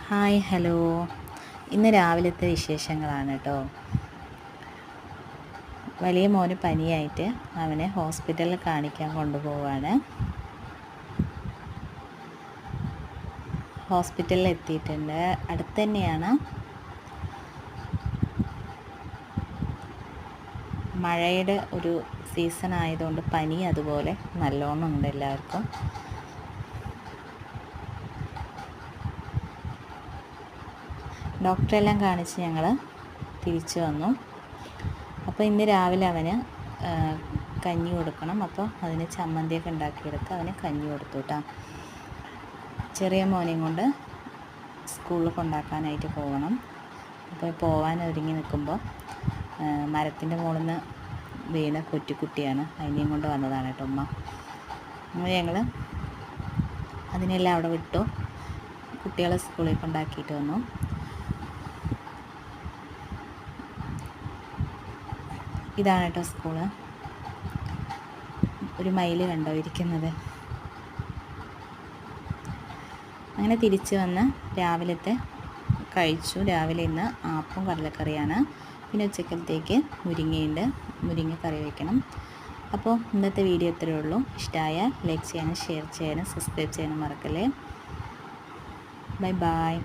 Hi hello. ഇന്ന് രാവിലത്തെ വിശേഷങ്ങളാണ് കേട്ടോ. വലിയ മോന് പനിയായിട്ട് അവനെ ഹോസ്പിറ്റലിൽ കാണിക്കാൻ കൊണ്ടുപോവാണ്. ഹോസ്പിറ്റലിൽ എത്തിയിട്ടുണ്ട്. അടുത്ത് തന്നെയാണ്. മഴയുടെ ഒരു സീസൺ ആയതുകൊണ്ട് പനി അതുപോലെ നല്ലോണം ഉണ്ട് എല്ലാവർക്കും. ഡോക്ടറെല്ലാം കാണിച്ച് ഞങ്ങൾ തിരിച്ചു വന്നു. അപ്പോൾ ഇന്ന് രാവിലെ അവന് കഞ്ഞി കൊടുക്കണം. അപ്പോൾ അതിന് ചമ്മന്തിയൊക്കെ ഉണ്ടാക്കിയെടുത്ത് അവന് കഞ്ഞി കൊടുത്തു കേട്ടോ. ചെറിയ മോനെയും കൊണ്ട് സ്കൂളിൽ കൊണ്ടാക്കാനായിട്ട് പോകണം. അപ്പോൾ പോകാൻ ഒരുങ്ങി നിൽക്കുമ്പോൾ മരത്തിൻ്റെ മുകളിൽ നിന്ന് വീണ കൊറ്റിക്കുട്ടിയാണ്. അതിനെയും കൊണ്ട് വന്നതാണ് കേട്ടോ ഉമ്മ. അങ്ങനെ ഞങ്ങൾ അതിനെല്ലാം അവിടെ വിട്ടു. കുട്ടികളെ സ്കൂളിൽ കൊണ്ടാക്കിയിട്ട് വന്നു. ഇതാണ് കേട്ടോ സ്കൂള്. ഒരു മയിൽ കണ്ടോ ഇരിക്കുന്നത്. അങ്ങനെ തിരിച്ച് വന്ന് രാവിലത്തെ കഴിച്ചു. രാവിലെ ഇന്ന് ആപ്പും കടലക്കറിയാണ്. പിന്നെ ഉച്ചക്കലത്തേക്ക് മുരിങ്ങയുണ്ട്. മുരിങ്ങ കറി വയ്ക്കണം. അപ്പോൾ ഇന്നത്തെ വീഡിയോ ഇത്രയേ ഉള്ളൂ. ഇഷ്ടമായാൽ ലൈക്ക് ചെയ്യാനും ഷെയർ ചെയ്യാനും സബ്സ്ക്രൈബ് ചെയ്യാനും മറക്കല്ലേ. Bye bye.